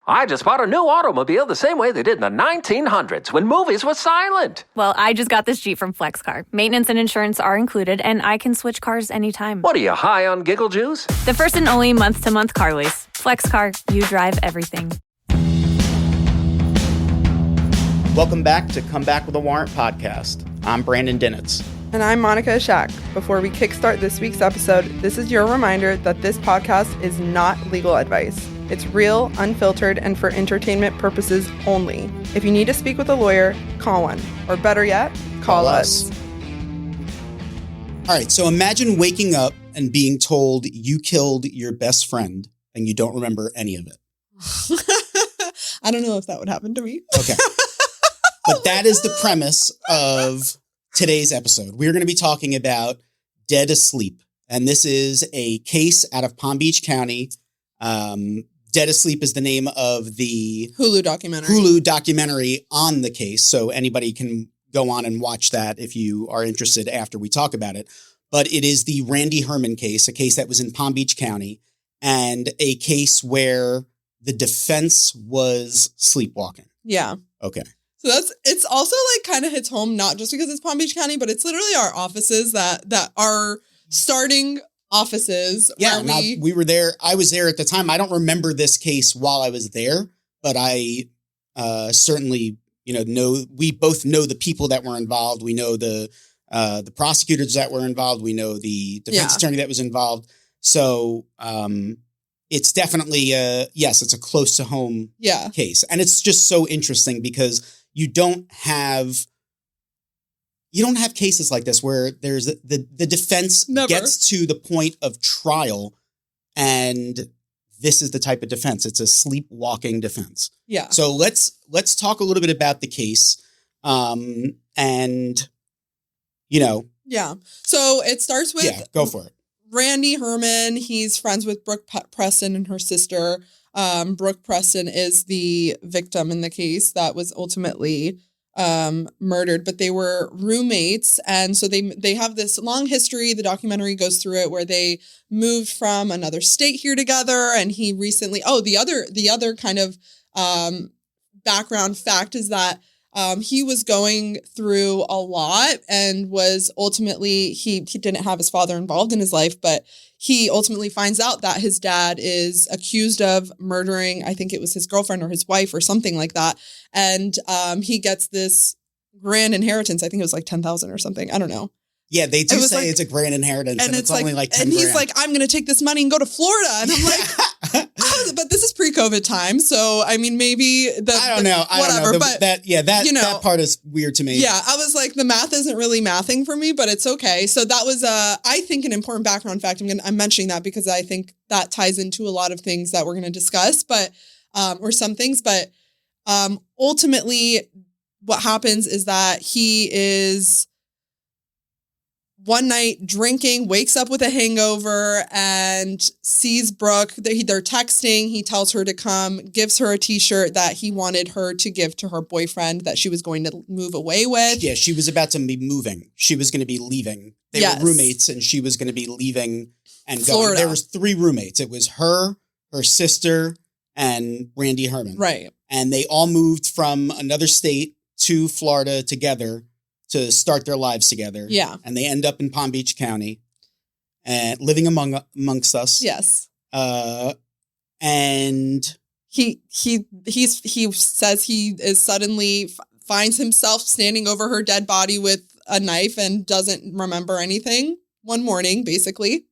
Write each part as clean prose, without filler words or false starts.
I just bought a new automobile the same way they did in the 1900s when movies were silent. Well, I just got this Jeep from FlexCar. Maintenance and insurance are included, and I can switch cars anytime. What are you, high on giggle juice? The first and only month-to-month car lease. FlexCar, you drive everything. Welcome back to Come Back with a Warrant podcast. I'm Brandon Dinetz. And I'm Monica Ishak. Before we kickstart this week's episode, this is your reminder that this podcast is not legal advice. It's real, unfiltered, and for entertainment purposes only. If you need to speak with a lawyer, call one. Or better yet, call us. All right, so imagine waking up and being told you killed your best friend and you don't remember any of it. I don't know if that would happen to me. Okay. But that is the premise of today's episode. We're going to be talking about Dead Asleep. And this is a case out of Palm Beach County. Dead Asleep is the name of the Hulu documentary on the case. So anybody can go on and watch that if you are interested after we talk about it. But it is the Randy Herman case, a case that was in Palm Beach County, and a case where the defense was sleepwalking. Yeah. Okay. So it's also like kind of hits home, not just because it's Palm Beach County, but it's literally our offices that are starting offices. Yeah, we were there. I was there at the time. I don't remember this case while I was there, but I certainly, know we both know the people that were involved. We know the prosecutors that were involved. We know the defense attorney that was involved. So it's definitely yes, it's a close to home case, and it's just so interesting because you don't have cases like this where there's the defense gets to the point of trial, and this is the type of defense. It's a sleepwalking defense. Yeah. So let's talk a little bit about the case. Yeah. So it starts with go for it. Randy Herman. He's friends with Brooke Preston and her sister. Brooke Preston is the victim in the case that was ultimately murdered, but they were roommates. And so they have this long history. The documentary goes through it where they moved from another state here together. And he recently, the other kind of background fact is that he was going through a lot and was ultimately, he didn't have his father involved in his life, but he ultimately finds out that his dad is accused of murdering, I think it was his girlfriend or his wife or something like that. And he gets this grand inheritance. I think it was like $10,000 or something. I don't know. Yeah, they do say it's a grand inheritance, and it's only like 10 And he's grand. like, I'm going to take this money and go to Florida. And I'm like, but this is pre-COVID time. So, I mean, maybe I don't know. But that part is weird to me. Yeah, I was like, the math isn't really mathing for me, but it's okay. So that was, I think, an important background fact. I'm mentioning that because I think that ties into a lot of things that we're going to discuss, but or some things. But ultimately, what happens is that he is one night drinking, wakes up with a hangover, and sees Brooke. They're texting. He tells her to come, gives her a T-shirt that he wanted her to give to her boyfriend that she was going to move away with. Yeah, she was about to be moving. She was going to be leaving. They were roommates, and she was going to be leaving and going. Florida. There was 3 roommates. It was her sister, and Randy Herman. Right. And they all moved from another state to Florida together to start their lives together. Yeah. And they end up in Palm Beach County and living amongst us. Yes. And he says he is suddenly finds himself standing over her dead body with a knife and doesn't remember anything one morning, basically.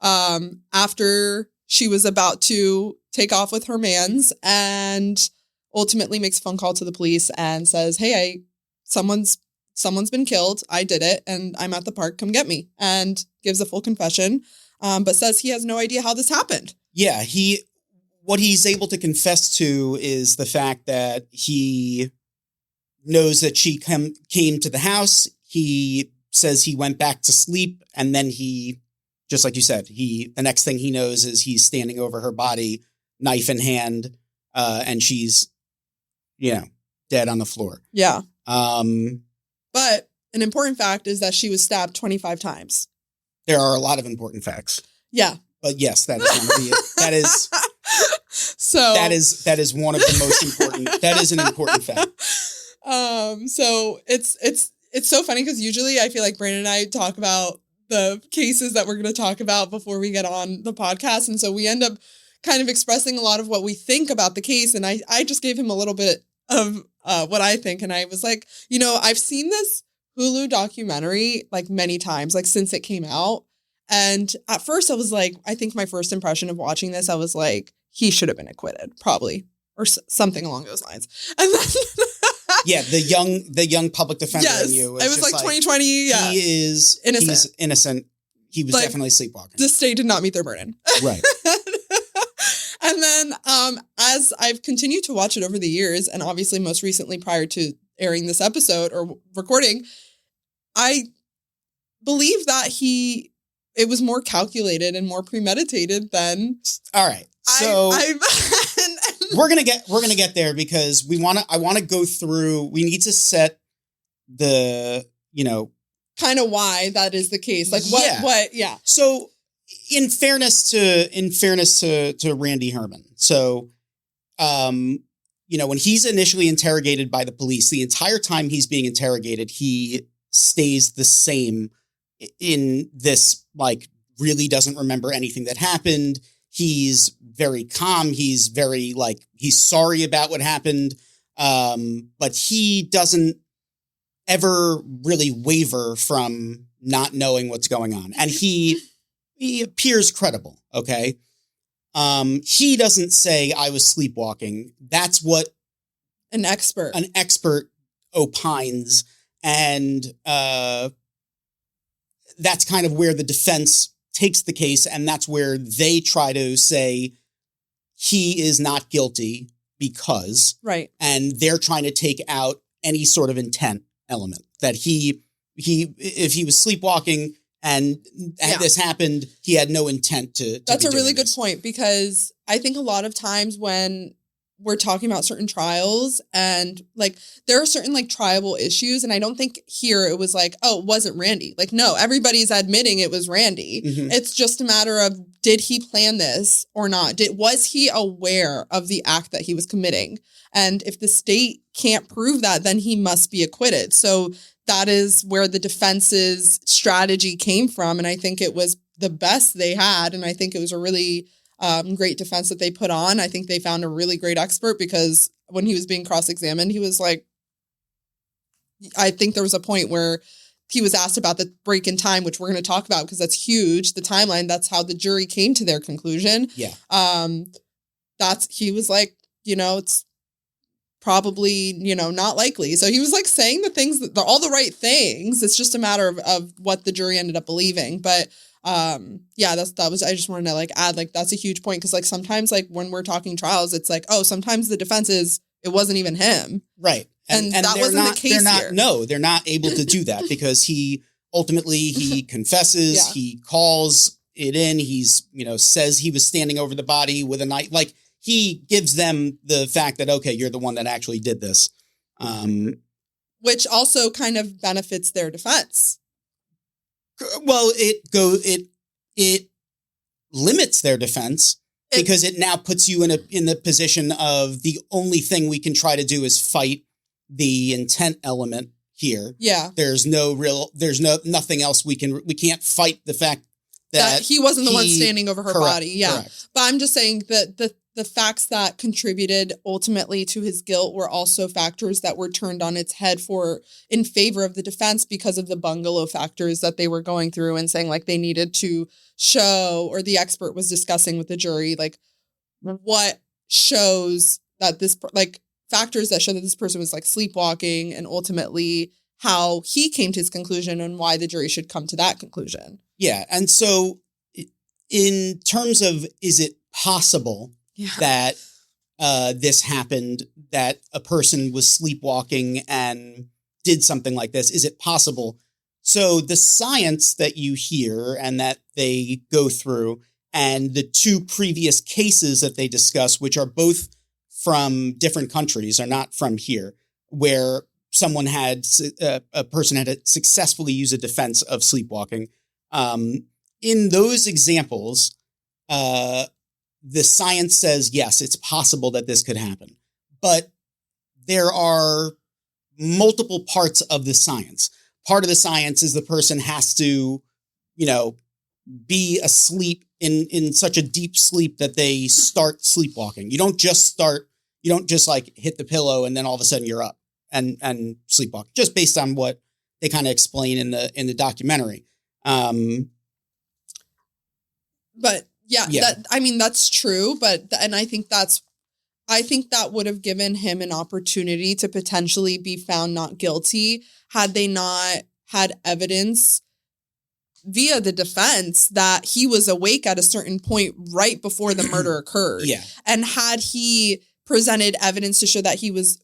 After she was about to take off with her mans, and ultimately makes a phone call to the police and says, hey, someone's been killed. I did it, and I'm at the park. Come get me. And gives a full confession, but says he has no idea how this happened. Yeah, what he's able to confess to is the fact that he knows that she came to the house. He says he went back to sleep, and then he, just like you said, the next thing he knows is he's standing over her body, knife in hand, and she's, dead on the floor. Yeah. But an important fact is that she was stabbed 25 times. There are a lot of important facts. Yeah. But yes, that is one of the, So that is one of the most important. That is an important fact. So it's so funny because usually I feel like Brandon and I talk about the cases that we're going to talk about before we get on the podcast. And so we end up kind of expressing a lot of what we think about the case. And I just gave him a little bit of what I think. And I was like, I've seen this Hulu documentary like many times, like since it came out. And at first I was like, I think my first impression of watching this, I was like, he should have been acquitted, probably, or something along those lines. And then yeah, the young public defender in you. It was like 2020. Yeah, he is innocent. He's innocent. He was definitely sleepwalking. The state did not meet their burden. Right. And then as I've continued to watch it over the years, and obviously most recently prior to airing this episode or recording, I believe that it was more calculated and more premeditated than. All right. So we're gonna get there because I want to go through. We need to set the kind of why that is the case. Like what? Yeah. So in fairness to Randy Herman, so when he's initially interrogated by the police, the entire time he's being interrogated, he stays the same in this, like, really doesn't remember anything that happened. He's very calm. He's very, like, he's sorry about what happened. But he doesn't ever really waver from not knowing what's going on. And he appears credible. Okay. He doesn't say I was sleepwalking. That's what an expert opines. And, that's kind of where the defense takes the case, and that's where they try to say he is not guilty because, right. And they're trying to take out any sort of intent element that if he was sleepwalking and this happened, he had no intent to. That's a really good point, because I think a lot of times when we're talking about certain trials and like there are certain like triable issues. And I don't think here it was like, oh, it wasn't Randy. Like, no, everybody's admitting it was Randy. Mm-hmm. It's just a matter of, did he plan this or not? Was he aware of the act that he was committing? And if the state can't prove that, then he must be acquitted. So that is where the defense's strategy came from. And I think it was the best they had. And I think it was a really great defense that they put on. I think they found a really great expert, because when he was being cross-examined, he was like, I think there was a point where he was asked about the break in time, which we're going to talk about because that's huge. The timeline, that's how the jury came to their conclusion. Yeah. He was like, it's probably, not likely. So he was like saying the things all the right things. It's just a matter of what the jury ended up believing. But I just wanted to like add, like, that's a huge point. Cause like sometimes like when we're talking trials, it's like, oh, sometimes the defense is, it wasn't even him. Right. And that wasn't the case here. No, they're not able to do that because he confesses, he calls it in. He's, says he was standing over the body with a knife. Like, he gives them the fact that, okay, you're the one that actually did this. Which also kind of benefits their defense. Well, it limits their defense because it now puts you in the position of the only thing we can try to do is fight the intent element here. Yeah. There's nothing else we can't fight the fact that he wasn't the one standing over her body. Yeah. Correct. But I'm just saying that the facts that contributed ultimately to his guilt were also factors that were turned on its head in favor of the defense because of the bungalow factors that they were going through and saying like they needed to show, or the expert was discussing with the jury, like what shows that this, like factors that show that this person was like sleepwalking, and ultimately how he came to his conclusion and why the jury should come to that conclusion. Yeah. And so in terms of, is it possible that this happened, that a person was sleepwalking and did something like this? Is it possible? So the science that you hear and that they go through, and the two previous cases that they discuss, which are both from different countries, are not from here, where a person had to successfully use a defense of sleepwalking. In those examples, the science says, yes, it's possible that this could happen. But there are multiple parts of the science. Part of the science is the person has to, be asleep in such a deep sleep that they start sleepwalking. You don't just like hit the pillow and then all of a sudden you're up and sleepwalk, just based on what they kind of explain in the documentary. But yeah. That's true. And I think that would have given him an opportunity to potentially be found not guilty had they not had evidence via the defense that he was awake at a certain point right before the murder occurred. Yeah. And had he presented evidence to show that he was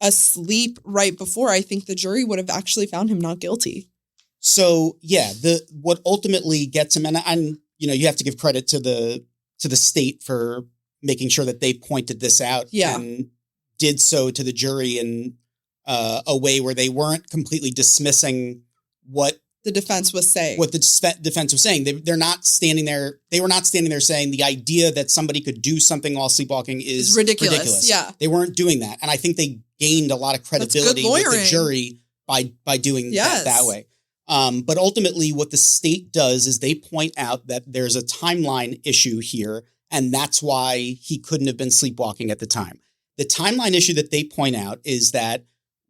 asleep right before, I think the jury would have actually found him not guilty. So yeah, what ultimately gets him, and you have to give credit to the state for making sure that they pointed this out and did so to the jury in a way where they weren't completely dismissing what the defense was saying. What the defense was saying. They're not standing there. They were not standing there saying the idea that somebody could do something while sleepwalking is ridiculous. Yeah. They weren't doing that. And I think they gained a lot of credibility with the jury by doing that way. But ultimately what the state does is they point out that there's a timeline issue here, and that's why he couldn't have been sleepwalking at the time. The timeline issue that they point out is that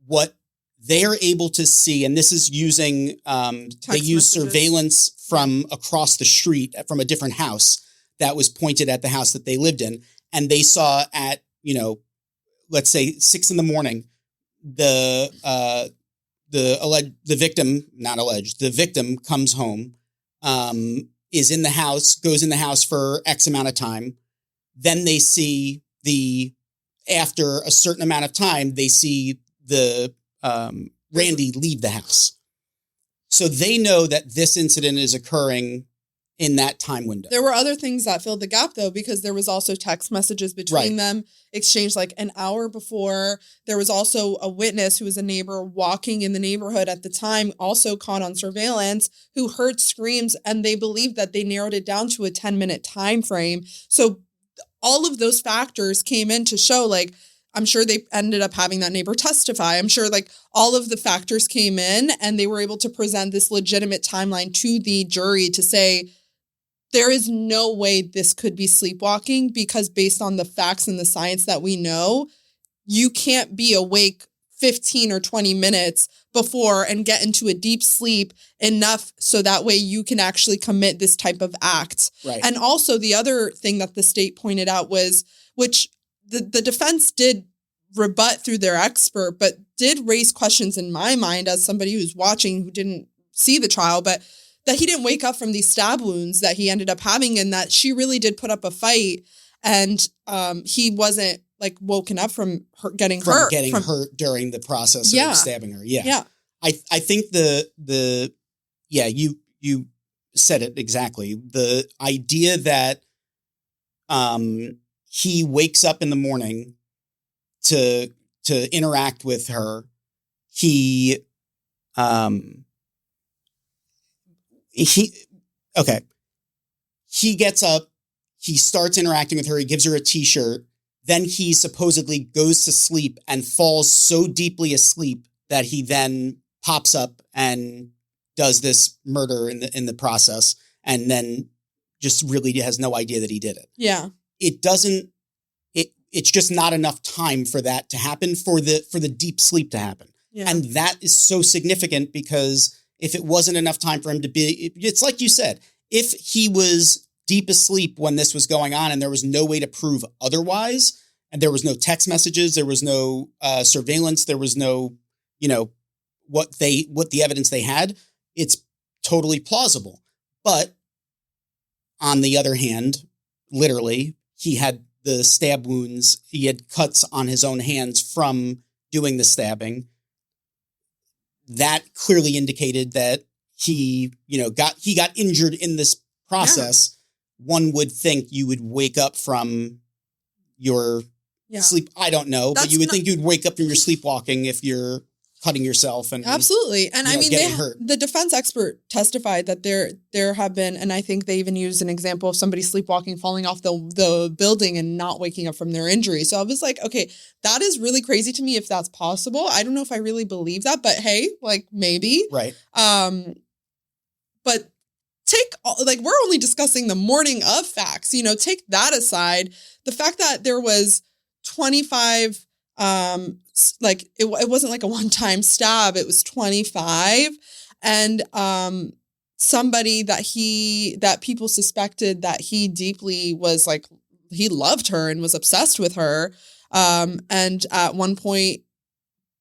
what they're able to see, and this is using, they use surveillance from across the street from a different house that was pointed at the house that they lived in. And they saw at, let's say 6 a.m, the victim comes home, is in the house, goes in the house for X amount of time. Then they see after a certain amount of time, they see Randy leave the house. So they know that this incident is occurring in that time window. There were other things that filled the gap, though, because there was also text messages between them exchanged like an hour before. There was also a witness who was a neighbor walking in the neighborhood at the time, also caught on surveillance, who heard screams, and they believed that they narrowed it down to a 10-minute time frame. So all of those factors came in to show, I'm sure they ended up having that neighbor testify. I'm sure all of the factors came in and they were able to present this legitimate timeline to the jury to say, there is no way this could be sleepwalking, because based on the facts and the science that we know, you can't be awake 15 or 20 minutes before and get into a deep sleep enough so that way you can actually commit this type of act. Right. And also the other thing that the state pointed out was, which the defense did rebut through their expert, but did raise questions in my mind as somebody who's watching who didn't see the trial, but that he didn't wake up from these stab wounds that he ended up having, and that she really did put up a fight, and he wasn't woken up from her getting hurt during the process of stabbing her. Yeah. I think you said it exactly. The idea that he wakes up in the morning to interact with her. He gets up, he starts interacting with her, he gives her a t-shirt, then he supposedly goes to sleep and falls so deeply asleep that he then pops up and does this murder in the process, and then just really has no idea that he did it. Yeah. It's just not enough time for that to happen, for the deep sleep to happen. Yeah. And that is so significant, because if it wasn't enough time for him to be, it's like you said, if he was deep asleep when this was going on and there was no way to prove otherwise, and there was no text messages, there was no surveillance, there was no, what the evidence they had, it's totally plausible. But on the other hand, literally, he had the stab wounds, he had cuts on his own hands from doing the stabbing. That clearly indicated that he got injured in this process. Yeah. One would think you would wake up from your sleep. I don't know, but you would think you'd wake up from your sleepwalking if you're cutting yourself and absolutely. And I mean, getting hurt. the defense expert testified that there have been, and I think they even used an example of somebody sleepwalking, falling off the building and not waking up from their injury. So I was like, okay, that is really crazy to me if that's possible. I don't know if I really believe that, but hey, like maybe. Right. But we're only discussing the morning of facts, take that aside. The fact that there was 25, it wasn't like a one-time stab, it was 25. And, somebody that people suspected that he deeply was like, he loved her and was obsessed with her. And at one point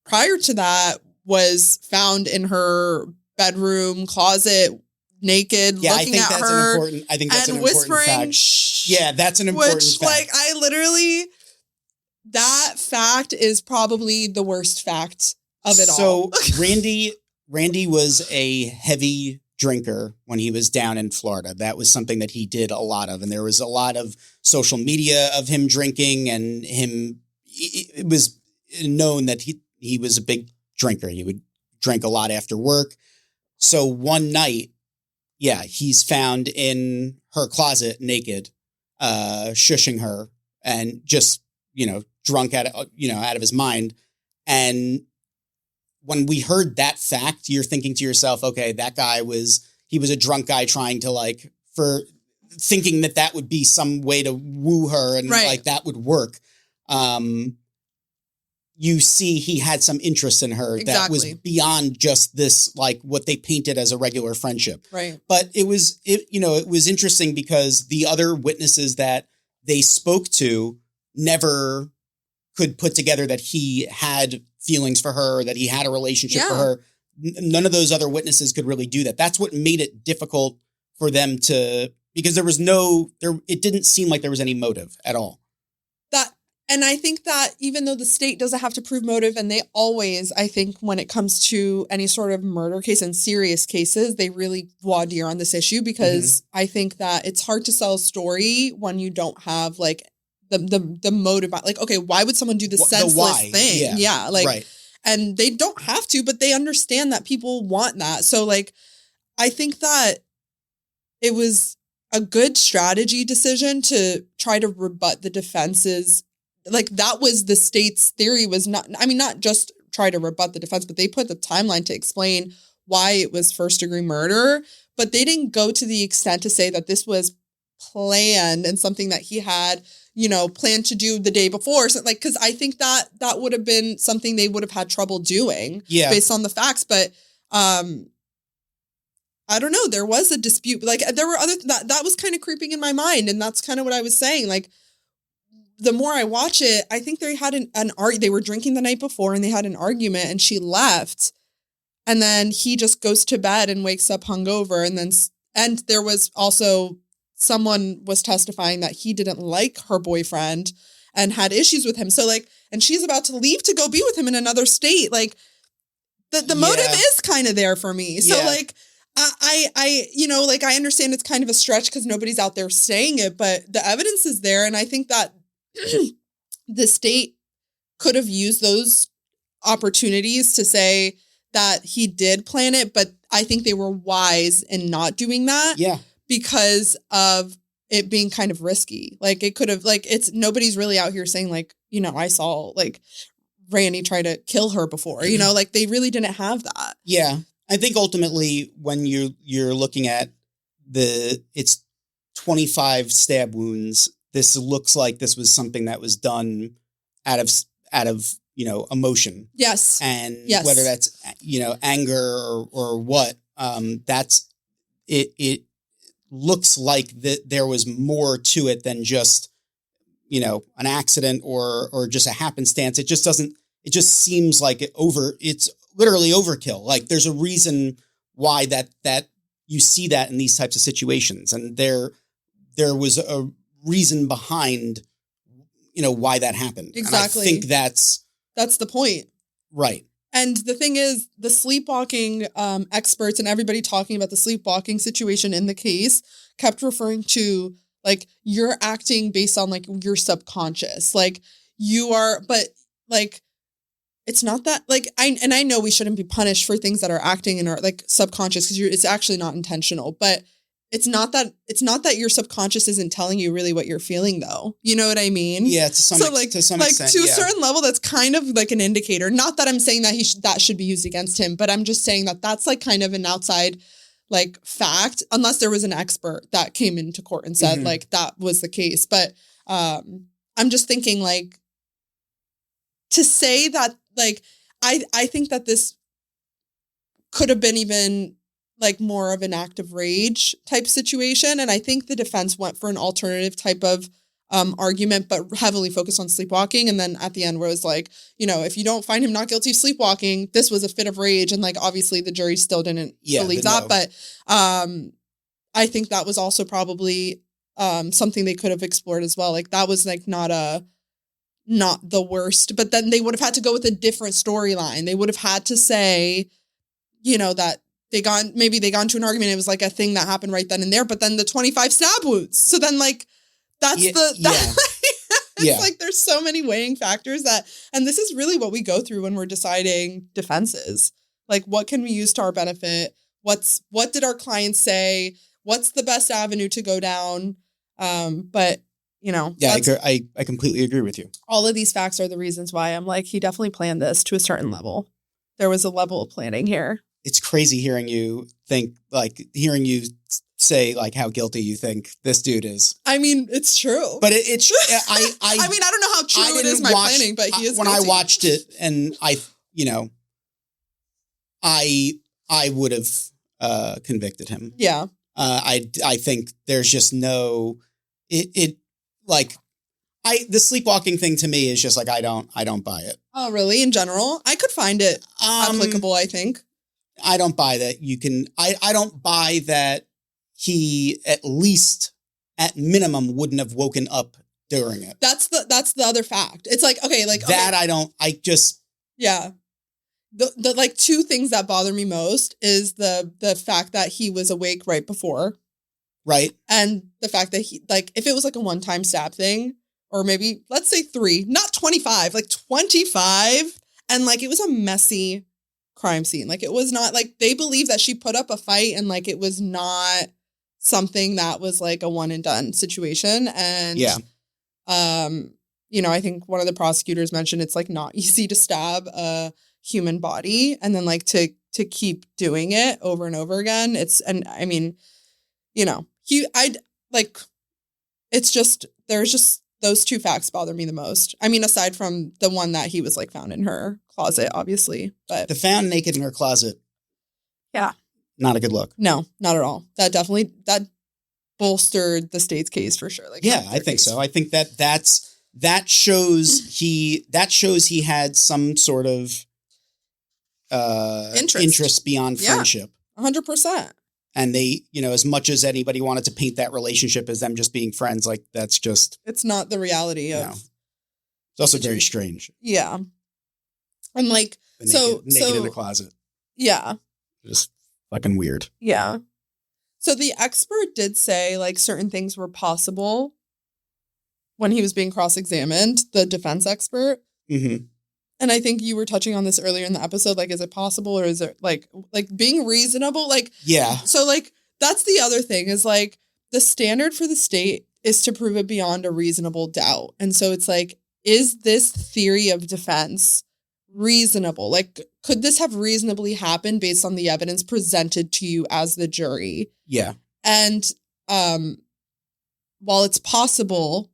prior to that was found in her bedroom closet, naked, looking at her, I think that's an important whispering, fact. Yeah, that's an important fact. That fact is probably the worst fact of it all. So Randy was a heavy drinker when he was down in Florida. That was something that he did a lot of. And there was a lot of social media of him drinking, and it was known that he was a big drinker. He would drink a lot after work. So one night, he's found in her closet naked, shushing her and just, drunk out of his mind. And when we heard that fact, you're thinking to yourself, okay, that guy was a drunk guy trying to thinking that would be some way to woo her and that would work. You see he had some interest in her that was beyond just this, what they painted as a regular friendship. Right. But it was interesting because the other witnesses that they spoke to never could put together that he had feelings for her, that he had a relationship for her. None of those other witnesses could really do that. That's what made it difficult for them because it didn't seem like there was any motive at all. And I think that even though the state doesn't have to prove motive, and they always, I think when it comes to any sort of murder case and serious cases, they really voir dire on this issue because I think that it's hard to sell a story when you don't have the motive. Okay, why would someone do this senseless thing? Yeah. Right. And they don't have to, but they understand that people want that. So I think that it was a good strategy decision to try to rebut the defense's. That was the state's theory, was not just try to rebut the defense, but they put the timeline to explain why it was first degree murder, but they didn't go to the extent to say that this was planned and something that he had, planned to do the day before. So because I think that would have been something they would have had trouble doing based on the facts. But, I don't know. There was a dispute. There were that was kind of creeping in my mind. And that's kind of what I was saying. The more I watch it, I think they had they were drinking the night before and they had an argument and she left. And then he just goes to bed and wakes up hungover. And there was also someone was testifying that he didn't like her boyfriend and had issues with him. So and she's about to leave to go be with him in another state. The motive is kind of there for me. So I understand it's kind of a stretch because nobody's out there saying it, but the evidence is there. And I think that the state could have used those opportunities to say that he did plan it, but I think they were wise in not doing that. Yeah. Because of it being kind of risky. It could have, nobody's really out here saying I saw Randy try to kill her before, they really didn't have that. Yeah. I think ultimately when you're looking at it's 25 stab wounds, this looks like this was something that was done out of emotion. Yes. And whether that's, anger or what, that's it looks like that there was more to it than just, an accident or just a happenstance. It just seems like it's literally overkill. There's a reason why that you see that in these types of situations. And there was a reason behind, why that happened. Exactly. And I think that's the point. Right. And the thing is, the sleepwalking experts and everybody talking about the sleepwalking situation in the case kept referring to you're acting based on your subconscious. You are, but it's not that like, I know we shouldn't be punished for things that are acting in our like subconscious because it's actually not intentional, but it's not that your subconscious isn't telling you really what you're feeling though. You know what I mean? Yeah. To some extent, to a certain level, that's kind of like an indicator. Not that I'm saying that that should be used against him, but I'm just saying that that's like kind of an outside like fact, unless there was an expert that came into court and said like that was the case. But I'm just thinking like to say that like I think that this could have been even like more of an act of rage type situation. And I think the defense went for an alternative type of argument, but heavily focused on sleepwalking. And then at the end where it was like, you know, if you don't find him not guilty of sleepwalking, this was a fit of rage. And like, obviously the jury still didn't believe that. No. But I think that was also probably something they could have explored as well. Like that was like not the worst, but then they would have had to go with a different storyline. They would have had to say, you know, that they got into an argument. It was like a thing that happened right then and there, but then the 25 stab wounds. So then like, it's like, there's so many weighing factors and this is really what we go through when we're deciding defenses. Like, what can we use to our benefit? What did our clients say? What's the best avenue to go down? But you know, I completely agree with you. All of these facts are the reasons why I'm like, he definitely planned this to a certain level. There was a level of planning here. It's crazy hearing you say like how guilty you think this dude is. I mean, it's true. But it's I mean, I don't know how true it is planning, but he is when guilty. I watched it and I would have convicted him. Yeah. I think there's just no the sleepwalking thing to me is just like I don't buy it. Oh, really? In general? I could find it applicable, I think. I don't buy that you can I don't buy that he at least at minimum wouldn't have woken up during it. That's the other fact. It's like, okay, like that okay. Yeah. The like two things that bother me most is the fact that he was awake right before. Right. And the fact that he like if it was like a one-time stab thing, or maybe let's say 3, not 25, like 25. And like it was a messy crime scene. Like it was not like they believe that she put up a fight and like it was not something that was like a one and done situation. And you know, I think one of the prosecutors mentioned it's like not easy to stab a human body and then like to keep doing it over and over again. And I mean, you know, it's just there's just those two facts bother me the most. I mean, aside from the one that he was like found in her closet, obviously, but the found naked in her closet. Yeah. Not a good look. No, not at all. That bolstered the state's case for sure. Like, yeah, I think so. I think that shows he had some sort of interest beyond friendship. 100%. And they, you know, as much as anybody wanted to paint that relationship as them just being friends, like that's just... It's not the reality of... No. It's also very strange. Yeah. And like... Naked in the closet. Yeah. Just fucking weird. Yeah. So the expert did say like certain things were possible when he was being cross-examined, the defense expert. Mm-hmm. And I think you were touching on this earlier in the episode. Like, is it possible or is it like being reasonable? Like, yeah. So like, that's the other thing is like the standard for the state is to prove it beyond a reasonable doubt. And so it's like, is this theory of defense reasonable? Like, could this have reasonably happened based on the evidence presented to you as the jury? Yeah. And while it's possible,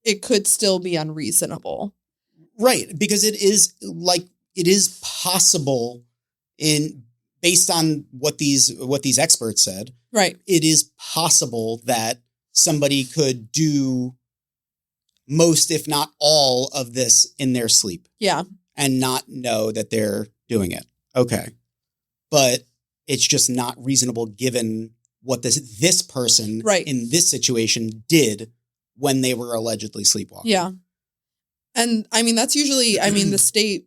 it could still be unreasonable. Right, because it is possible based on what these experts said. Right. It is possible that somebody could do most, if not all, of this in their sleep. Yeah. And not know that they're doing it. Okay. But it's just not reasonable given what this person in this situation did when they were allegedly sleepwalking. Yeah. And I mean, that's usually, the state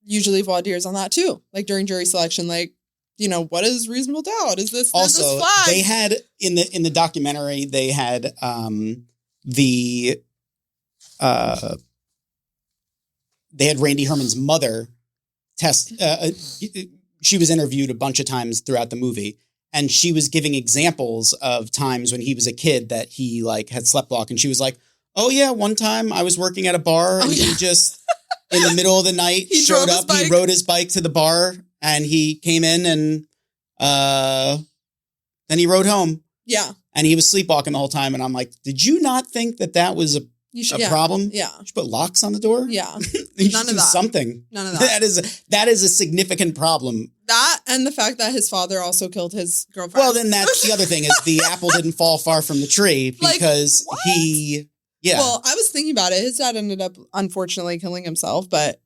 usually voir dires on that too. Like during jury selection, like, you know, what is reasonable doubt? Is this also flag? They had in the documentary, they had they had Randy Herman's mother she was interviewed a bunch of times throughout the movie, and she was giving examples of times when he was a kid that he like had sleptwalked, and she was like, oh yeah, one time I was working at a bar and he just in the middle of the night He showed up, he rode his bike to the bar and he came in and then he rode home. Yeah. And he was sleepwalking the whole time. And I'm like, did you not think that that was a problem? Yeah. You should put locks on the door? Yeah. None of that. Something. None of that. That is a significant problem. That and the fact that his father also killed his girlfriend. Well, then that's the other thing is the apple didn't fall far from the tree because Yeah. Well, I was thinking about it. His dad ended up, unfortunately, killing himself, but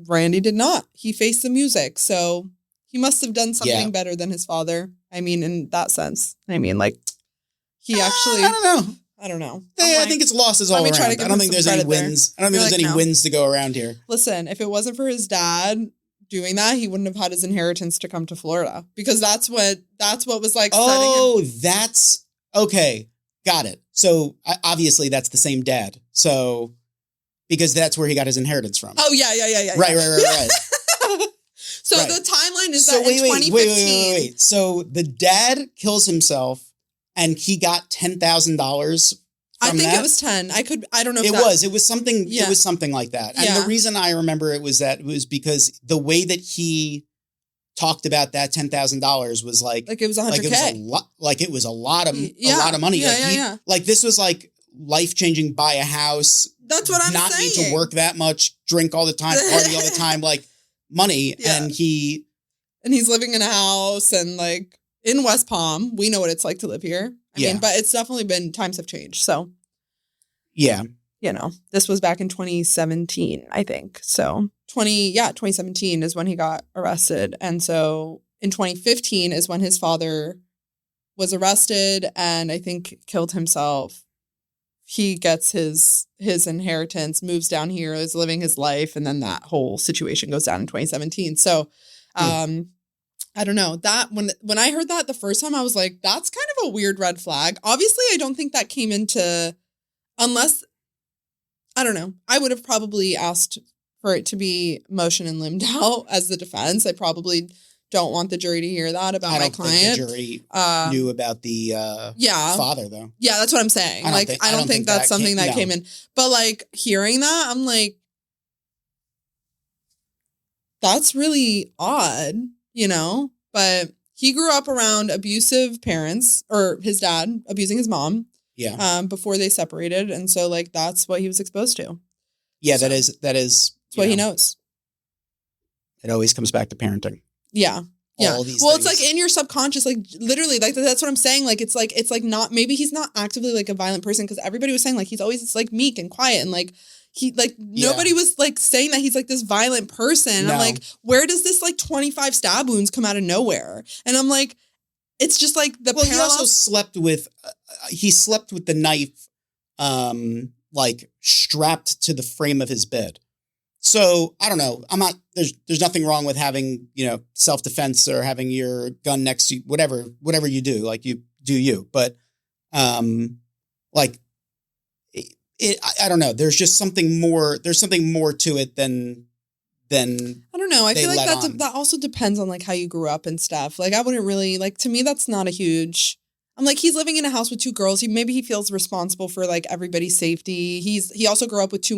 Randy did not. He faced the music, so he must have done something better than his father. I mean, in that sense. I mean, like, he actually... I don't know. I think it's losses all around. I don't think there's any wins. I don't think there's any wins to go around here. Listen, if it wasn't for his dad doing that, he wouldn't have had his inheritance to come to Florida. Because that's what was like setting him. That's... Okay. Got it. So obviously that's the same dad. So because that's where he got his inheritance from. Oh yeah. Right. So the timeline is that in 2015. Wait. So the dad kills himself and he got $10,000. I think it was 10. I don't know. It was something. Yeah. It was something like that. And the reason I remember it was because the way that he talked about that $10,000 was like it was $100K. It was a lot of money. Like this was like life-changing, buy a house. That's what I'm saying. Not need to work that much, drink all the time, party all the time, like money. Yeah. And he's living in a house and like in West Palm. We know what it's like to live here. I mean, but it's definitely been, times have changed. So yeah, this was back in 2017, I think. So 2017 is when he got arrested. And so in 2015 is when his father was arrested and I think killed himself. He gets his inheritance, moves down here, is living his life. And then that whole situation goes down in 2017. So I don't know that when I heard that the first time, I was like, that's kind of a weird red flag. Obviously, I don't think that came into, unless, I don't know. I would have probably asked for it to be motion and limbed out as the defense. I probably don't want the jury to hear that about my client. I don't think the jury knew about the father, though. Yeah, that's what I'm saying. I don't think that's something that came in. But like hearing that, I'm like, that's really odd, But he grew up around abusive parents, or his dad abusing his mom. Yeah. Before they separated, and so like that's what he was exposed to. Yeah, so, that is. That's what he knows. It always comes back to parenting. Yeah. All these well, things. It's like in your subconscious, like literally, like that's what I'm saying. Like it's like not, maybe he's not actively like a violent person because everybody was saying like he's always like meek and quiet and like he like nobody was like saying that he's like this violent person. No. I'm like, where does this like 25 stab wounds come out of nowhere? And I'm like, it's just like the he also slept with the knife like strapped to the frame of his bed. So I don't know. I'm not. There's nothing wrong with having self-defense or having your gun next to you, whatever you do. Like you do you. But like it. I don't know. There's just something more. There's something more to it than. I don't know. I feel like that also depends on like how you grew up and stuff. Like I wouldn't really like, to me that's not a huge. I'm like, he's living in a house with two girls. Maybe he feels responsible for like everybody's safety. He also grew up with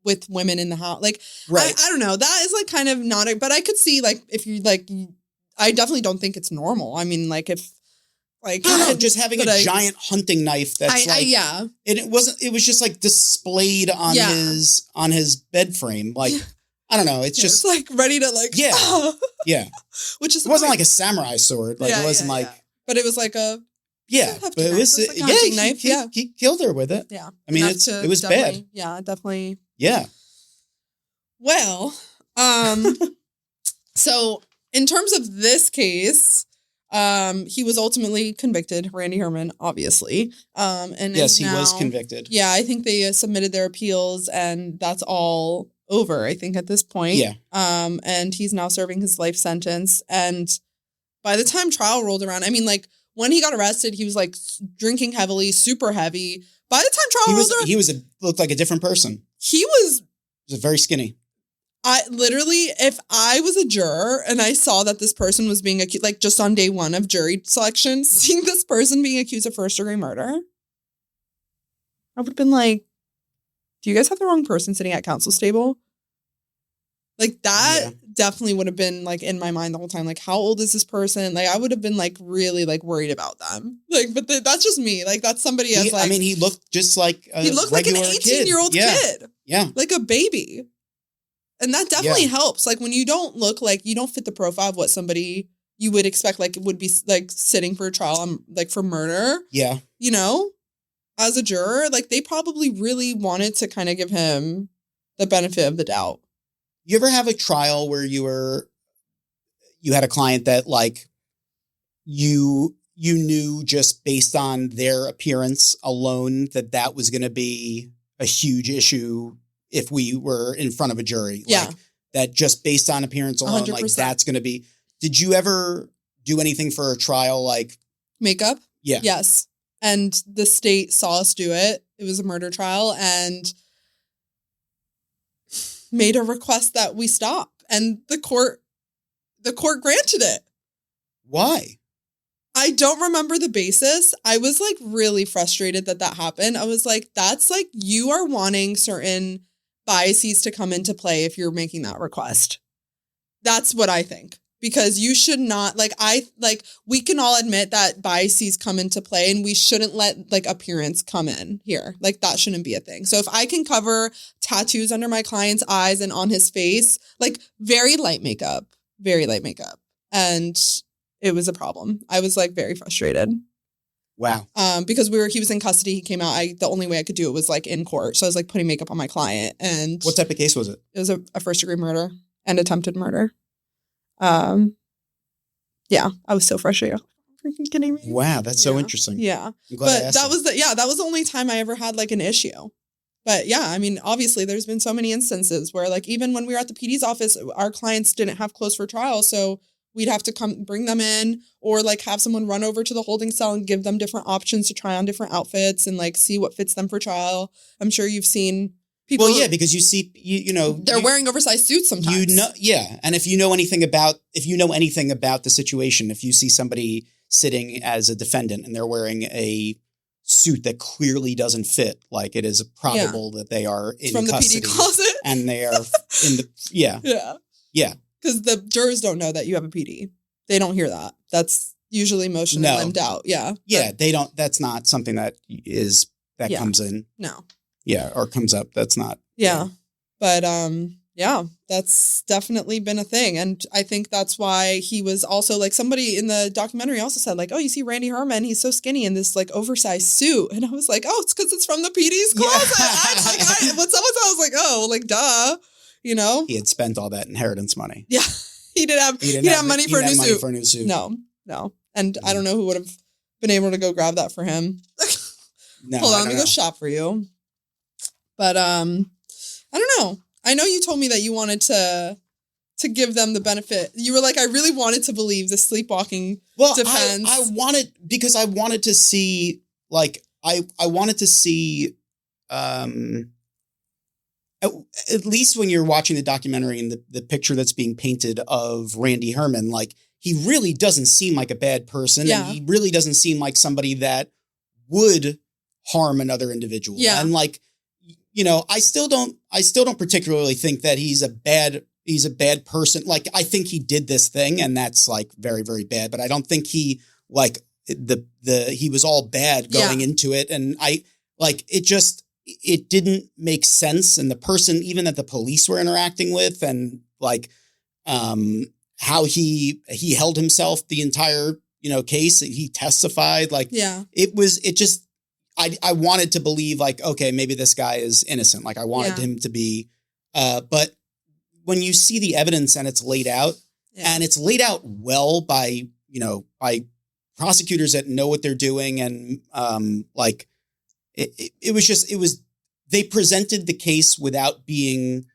with women in the house. Like, right. I don't know. That is like kind of not, but I could see like, if you like, I definitely don't think it's normal. I mean, like if like, I don't know, just having a giant hunting knife that's it was just like displayed on his bed frame. Like, I don't know. It's just like ready to like, yeah. Which is, it wasn't like a samurai sword. Like it wasn't like, but it was like a, but it was knife. He killed her with it. Yeah. I mean, it was bad. Yeah, definitely. Yeah. Well, so in terms of this case, he was ultimately convicted, Randy Herman, obviously. And yes, he was convicted. Yeah, I think they submitted their appeals and that's all over, I think, at this point. Yeah. And he's now serving his life sentence. And by the time trial rolled around, I mean, like, when he got arrested, he was like drinking heavily, super heavy. By the time trial rolled around, looked like a different person. He was He's very skinny. I literally, if I was a juror and I saw that this person was being accused, like just on day one of jury selection, seeing this person being accused of first-degree murder, I would have been like, do you guys have the wrong person sitting at counsel's table? Like that definitely would have been like in my mind the whole time. Like, how old is this person? Like, I would have been like really like worried about them. Like, but that's just me. Like, that's somebody as like. I mean, he looked just like he looked like an 18-year-old kid. Yeah, like a baby, and that definitely helps. Like when you don't look like you don't fit the profile of what somebody you would expect like would be like sitting for a trial on like for murder. Yeah, you know, as a juror, like they probably really wanted to kind of give him the benefit of the doubt. You ever have a trial where you had a client that like you knew just based on their appearance alone that was going to be a huge issue if we were in front of a jury? Yeah. Like, that just based on appearance alone, 100%. like that's going to be. Did you ever do anything for a trial like makeup? Yeah. Yes. And the state saw us do it. It was a murder trial and made a request that we stop. And the court granted it. Why? I don't remember the basis. I was like really frustrated that happened. I was like, that's like you are wanting certain biases to come into play if you're making that request. That's what I think. Because you should not, we can all admit that biases come into play and we shouldn't let, like, appearance come in here. Like, that shouldn't be a thing. So if I can cover tattoos under my client's eyes and on his face, like, very light makeup. And it was a problem. I was, like, very frustrated. Wow. Because he was in custody. He came out. The only way I could do it was, like, in court. So I was, like, putting makeup on my client. And what type of case was it? It was a first-degree murder and attempted murder. Yeah, I was so frustrated. Freaking kidding me? Wow, that's so interesting. Yeah, but that was the only time I ever had like an issue. But yeah, I mean, obviously, there's been so many instances where like even when we were at the PD's office, our clients didn't have clothes for trial, so we'd have to come bring them in or like have someone run over to the holding cell and give them different options to try on different outfits and like see what fits them for trial. I'm sure you've seen. People, well, yeah, because you see, you know, they're wearing oversized suits sometimes. You know, yeah, and if you know anything about the situation, if you see somebody sitting as a defendant and they're wearing a suit that clearly doesn't fit, like it is probable that they are in from custody the PD closet, and they are in the yeah. Because the jurors don't know that you have a PD. They don't hear that. That's usually motion and limbed out. Yeah, they don't. That's not something that comes in. No. Yeah, or comes up. That's not. Yeah. But that's definitely been a thing. And I think that's why he was also like somebody in the documentary also said like, oh, you see Randy Herman, he's so skinny in this like oversized suit. And I was like, oh, it's because it's from the PD's closet. When someone said, I was like, oh, like, duh, you know? He had spent all that inheritance money. Yeah. He didn't have money for a new suit. No. And I don't know who would have been able to go grab that for him. No, hold on, let me go shop for you. But I don't know. I know you told me that you wanted to give them the benefit. You were like, I really wanted to believe the sleepwalking defense. I wanted to see, like, I wanted to see, at least when you're watching the documentary and the picture that's being painted of Randy Herman, like, he really doesn't seem like a bad person. Yeah. And he really doesn't seem like somebody that would harm another individual. Yeah. And like, you know, I still don't particularly think that he's a bad person. Like, I think he did this thing and that's like very, very bad, but I don't think he like he was all bad going into it. And it didn't make sense. And the person, even that the police were interacting with and like, how he held himself the entire, you know, case, he testified, like, I wanted to believe like, okay, maybe this guy is innocent. Like I wanted him to be, but when you see the evidence and it's laid out and it's laid out well by prosecutors that know what they're doing. And, they presented the case without being,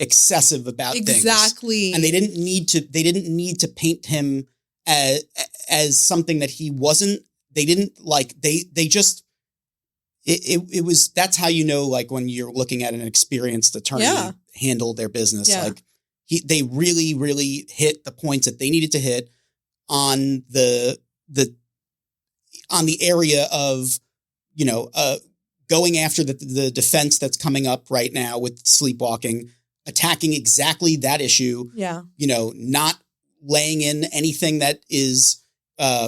excessive about things. Exactly. And they didn't need to paint him as something that he wasn't. They didn't like, they just, it was, that's how you know, like when you're looking at an experienced attorney handle their business, like they really, really hit the points that they needed to hit on the area of, you know, going after the defense that's coming up right now with sleepwalking, attacking exactly that issue. Yeah. You know, not laying in anything that is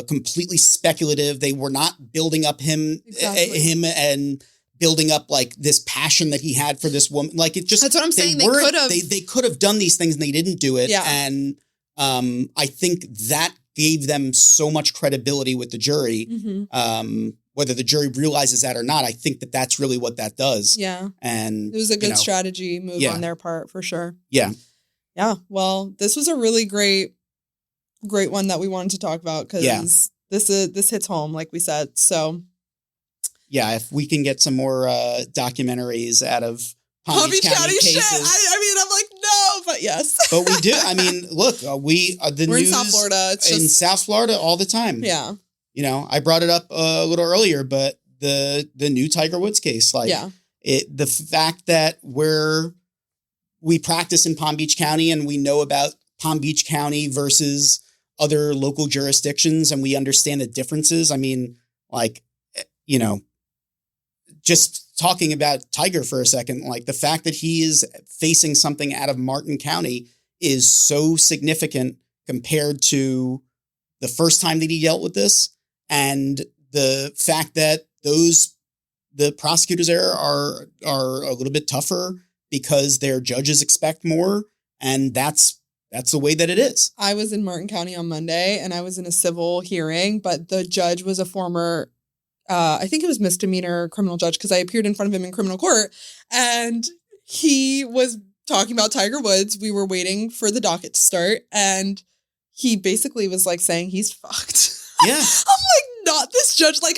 completely speculative. They were not building up him and building up like this passion that he had for this woman. Like it just, that's what I'm saying. They could have done these things and they didn't do it. Yeah. And I think that gave them so much credibility with the jury. Mm-hmm. Whether the jury realizes that or not, I think that that's really what that does. Yeah. And it was a good strategy move on their part for sure. Yeah. Yeah. Well, this was a really great one that we wanted to talk about because this hits home, like we said. So yeah, if we can get some more documentaries out of Palm Beach County cases. Shit. I mean, I'm like, no, but yes. But we do. I mean, look, we're in South Florida. It's in South Florida all the time. Yeah. You know, I brought it up a little earlier, but the new Tiger Woods case, like the fact that we practice in Palm Beach County and we know about Palm Beach County versus other local jurisdictions and we understand the differences. I mean, like, you know, just talking about Tiger for a second, like the fact that he is facing something out of Martin County is so significant compared to the first time that he dealt with this. And the fact that the prosecutors there are a little bit tougher because their judges expect more. And that's the way that it is. I was in Martin County on Monday and I was in a civil hearing, but the judge was a former, I think it was misdemeanor criminal judge because I appeared in front of him in criminal court and he was talking about Tiger Woods. We were waiting for the docket to start and he basically was like saying he's fucked. Yeah. I'm like, not this judge. Like,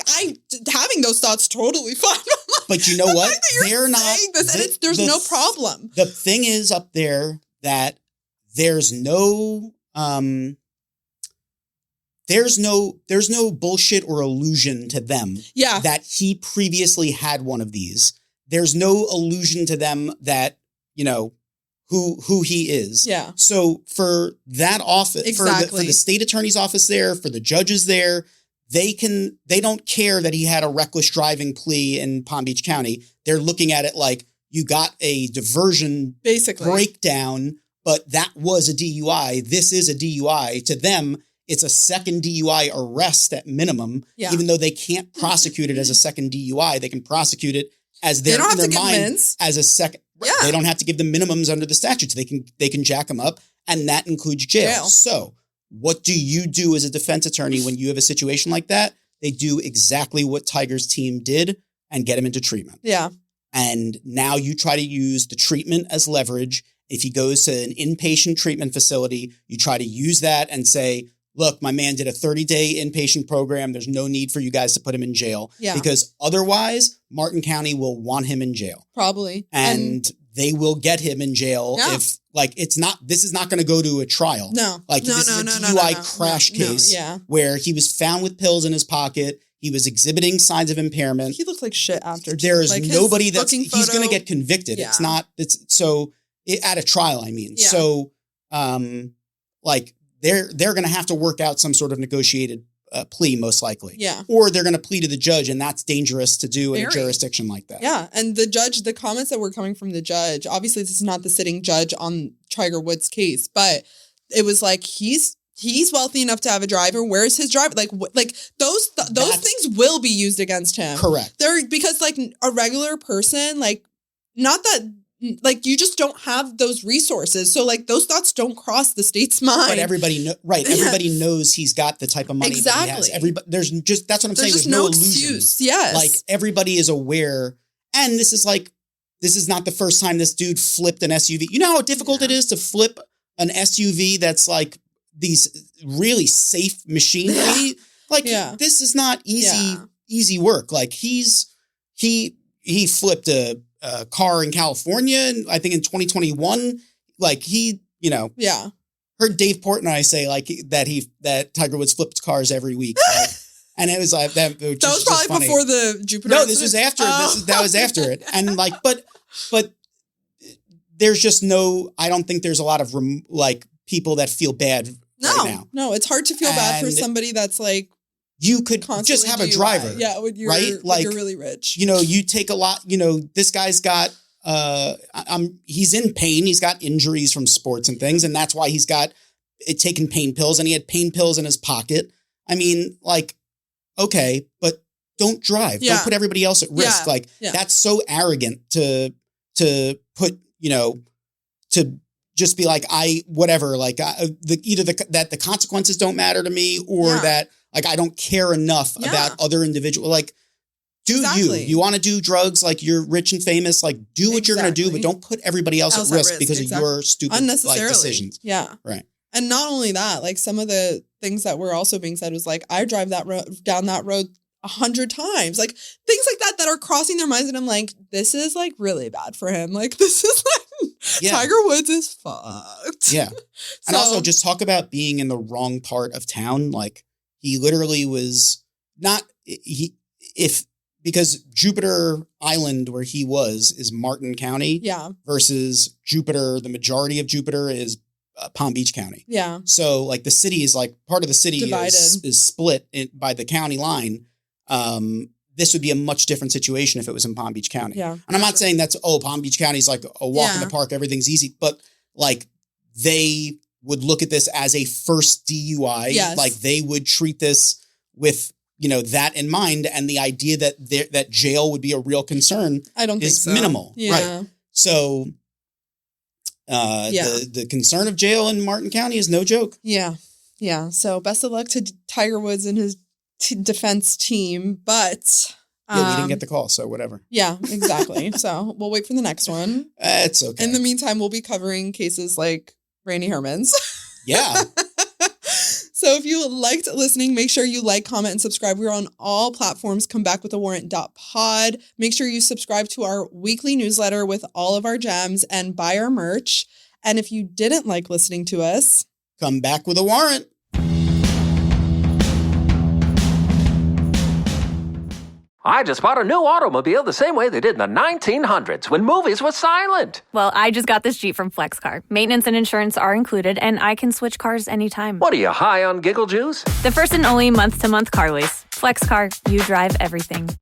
having those thoughts totally fine. But you know what? They're not. There's no problem. The thing is up there that there's no bullshit or illusion to them. Yeah. That he previously had one of these. There's no illusion to them that, you know, who he is. Yeah. So for that office, exactly. for the state attorney's office there, for the judges there, they don't care that he had a reckless driving plea in Palm Beach County. They're looking at it like you got a diversion breakdown, but that was a DUI. This is a DUI. To them, it's a second DUI arrest at minimum, even though they can't prosecute it as a second DUI. They can prosecute it as their mind as a second. Yeah. They don't have to give them minimums under the statutes. They can jack them up, and that includes jail. So what do you do as a defense attorney when you have a situation like that? They do exactly what Tiger's team did and get him into treatment. Yeah. And now you try to use the treatment as leverage. If he goes to an inpatient treatment facility, you try to use that and say, look, my man did a 30-day inpatient program. There's no need for you guys to put him in jail. Yeah. Because otherwise, Martin County will want him in jail. Probably. And they will get him in jail if, like, this is not going to go to a trial. No. Like, this is a DUI crash case where he was found with pills in his pocket. He was exhibiting signs of impairment. He looked like shit after. There's nobody he's going to get convicted. Yeah. At a trial, I mean. Yeah. So, like, they're going to have to work out some sort of negotiated plea, most likely. Yeah. Or they're going to plead to the judge, and that's dangerous to do in a jurisdiction like that. Yeah. And the comments that were coming from the judge, obviously this is not the sitting judge on Tiger Woods' case, but it was like, he's wealthy enough to have a driver. Where's his driver? Like those things will be used against him. Correct. Because like a regular person, like, not that, like, you just don't have those resources. So, like, those thoughts don't cross the state's mind. But everybody everybody knows he's got the type of money that he has. Everybody, that's what I'm saying. There's no excuse. Yes. Like, everybody is aware. And this is not the first time this dude flipped an SUV. You know how difficult it is to flip an SUV that's like these really safe machinery? Like, this is not easy work. Like, he flipped a car in California, I think in 2021, like heard Dave Portnoy say like that Tiger Woods flipped cars every week. And it was like that. That was probably before the Jupiter. No, this was after. That was after it. And like, but there's just no. I don't think there's a lot of people that feel bad right now. No, it's hard to feel bad for somebody that's like. You could just have a driver. Yeah, when you're, right? Like, you're really rich. You take a lot, this guy's got, he's in pain. He's got injuries from sports and things. And that's why he's got taken pain pills, and he had pain pills in his pocket. I mean, like, okay, but don't drive. Yeah. Don't put everybody else at risk. That's so arrogant to put, to just be like, whatever, like that the consequences don't matter to me, or that, like, I don't care enough about other individuals. Like, you want to do drugs, like, you're rich and famous, like, do what you're going to do, but don't put everybody else at risk because of your stupid decisions. Yeah. Right. And not only that, like, some of the things that were also being said was like, I drive down that road 100 times, like things like that are crossing their minds. And I'm like, this is like really bad for him. Like, this is like Tiger Woods is fucked. Yeah. And also just talk about being in the wrong part of town. Like, he literally was because Jupiter Island, where he was, is Martin County. Yeah. Versus Jupiter, the majority of Jupiter is Palm Beach County. Yeah. So, like, the city is like part of the city is split by the county line. This would be a much different situation if it was in Palm Beach County. Yeah. And I'm not saying that's, Palm Beach County is like a walk in the park, everything's easy, but like they would look at this as a first DUI. Yes. Like, they would treat this with, that in mind. And the idea that jail would be a real concern think so. Minimal. Yeah. Right. So the concern of jail in Martin County is no joke. Yeah. Yeah. So best of luck to Tiger Woods and his defense team. But we didn't get the call, so whatever. Yeah, exactly. So we'll wait for the next one. It's okay. In the meantime, we'll be covering cases like Randy Herman's. Yeah. So if you liked listening, make sure you like, comment, and subscribe. We're on all platforms. Come back with a warrant.pod. Make sure you subscribe to our weekly newsletter with all of our gems and buy our merch. And if you didn't like listening to us, come back with a warrant. I just bought a new automobile the same way they did in the 1900s when movies were silent. Well, I just got this Jeep from FlexCar. Maintenance and insurance are included, and I can switch cars anytime. What are you, high on giggle juice? The first and only month-to-month car lease. FlexCar, you drive everything.